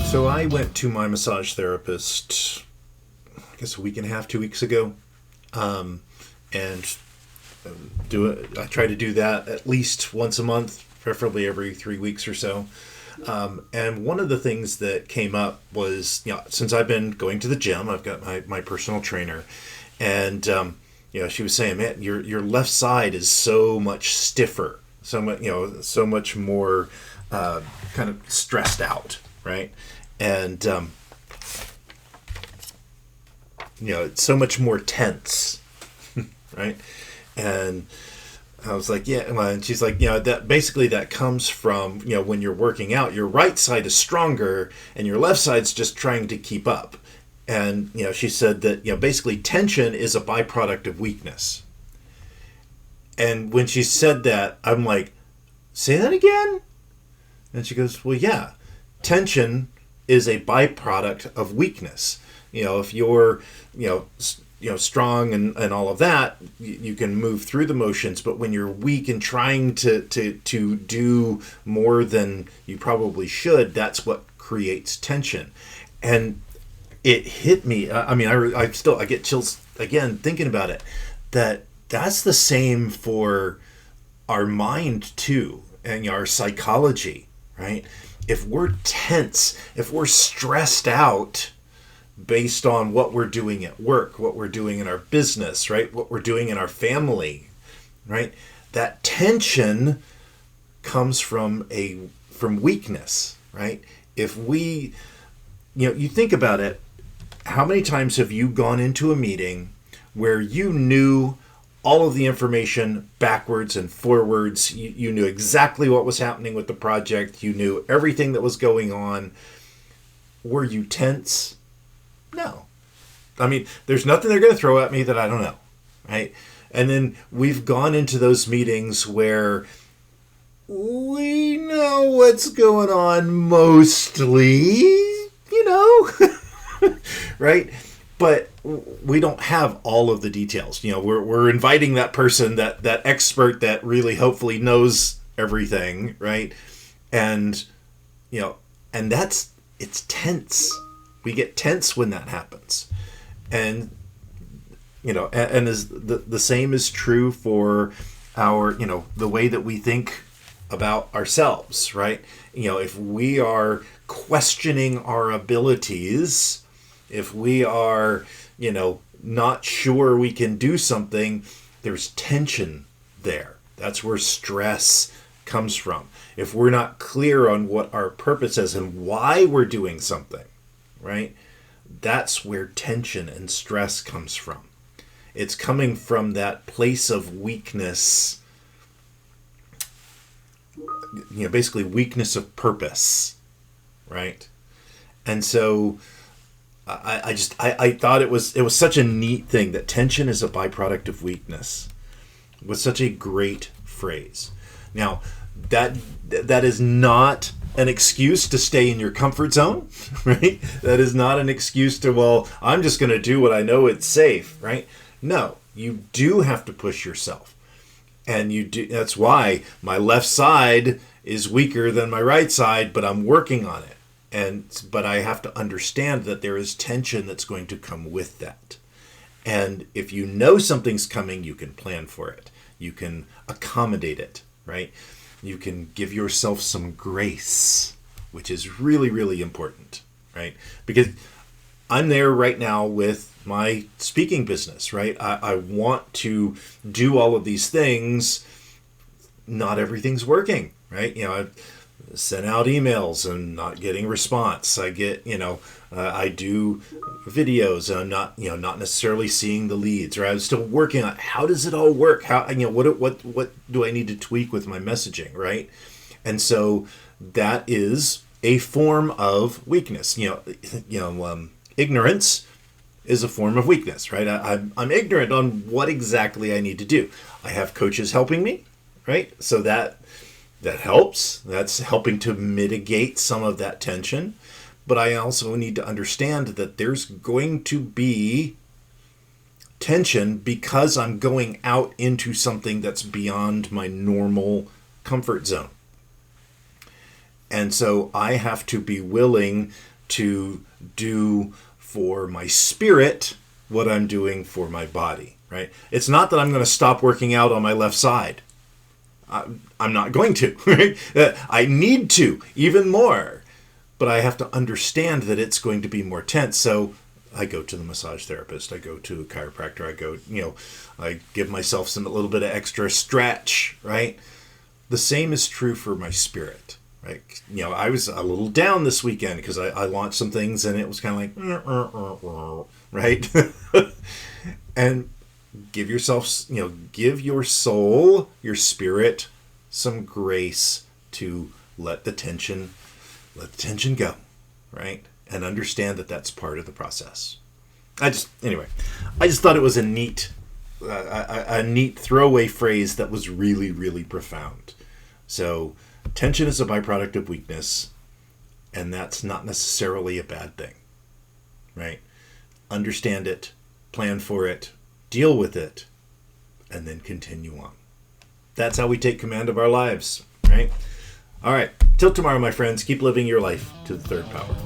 So I went to my massage therapist, I guess a week and a half, 2 weeks ago, and I try to do that at least once a month, preferably every 3 weeks or so. And one of the things that came up was, since I've been going to the gym, I've got my personal trainer, and she was saying, man, your left side is so much stiffer, so much more kind of stressed out, right? And it's so much more tense, right? And I was like, yeah. And she's like, that comes from, when you're working out, your right side is stronger and your left side's just trying to keep up. And, she said that, basically tension is a byproduct of weakness. And when she said that, I'm like, say that again? And she goes, well, yeah, tension is a byproduct of weakness. If you're, strong and all of that, you can move through the motions. But when you're weak and trying to do more than you probably should, that's what creates tension. And it hit me. I get chills again thinking about it. That's the same for our mind too, and our psychology, right? If we're tense, if we're stressed out based on what we're doing at work, what we're doing in our business, right? What we're doing in our family, right? That tension comes from weakness, right? If we, you think about it, how many times have you gone into a meeting where you knew all of the information backwards and forwards? You knew exactly what was happening with the project. You knew everything that was going on. Were you tense? No. There's nothing they're going to throw at me that I don't know, right? And then we've gone into those meetings where we know what's going on mostly, right? But we don't have all of the details. We're inviting that person, that expert that really hopefully knows everything, right? And it's tense. We get tense when that happens. And and is the same is true for our, the way that we think about ourselves, right? If we are questioning our abilities, if we are, not sure we can do something, there's tension there. That's where stress comes from. If we're not clear on what our purpose is and why we're doing something, right? That's where tension and stress comes from. It's coming from that place of weakness, basically weakness of purpose, right? And so I thought it was such a neat thing that tension is a byproduct of weakness. It was such a great phrase. Now, that is not an excuse to stay in your comfort zone, right? That is not an excuse to, well, I'm just going to do what I know it's safe, right? No, you do have to push yourself. And you do. That's why my left side is weaker than my right side, but I'm working on it. But I have to understand that there is tension that's going to come with that. And if you know something's coming, you can plan for it. You can accommodate it, right? You can give yourself some grace, which is really, really important, right? Because I'm there right now with my speaking business, right? I want to do all of these things. Not everything's working, right? I've sent out emails and not getting response. I get, I do videos and I'm not necessarily seeing the leads, or I'm still working on how does it all work? How, what do I need to tweak with my messaging, right? And so that is a form of weakness. Ignorance is a form of weakness, right? I'm ignorant on what exactly I need to do. I have coaches helping me, right? So that helps. That's helping to mitigate some of that tension. But I also need to understand that there's going to be tension because I'm going out into something that's beyond my normal comfort zone. And so I have to be willing to do for my spirit what I'm doing for my body, right? It's not that I'm going to stop working out on my left side. I'm not going to, right? I need to, even more. But I have to understand that it's going to be more tense. So I go to the massage therapist. I go to a chiropractor. I give myself a little bit of extra stretch, right? The same is true for my spirit, right? I was a little down this weekend because I launched some things and it was kind of like, right? And give yourself, give your soul, your spirit, some grace to let the tension go, right? And understand that that's part of the process. I just thought it was a neat throwaway phrase that was really, really profound. So tension is a byproduct of weakness, and that's not necessarily a bad thing, right? Understand it, plan for it, deal with it, and then continue on. That's how we take command of our lives, right? All right. Till tomorrow, my friends, keep living your life to the third power.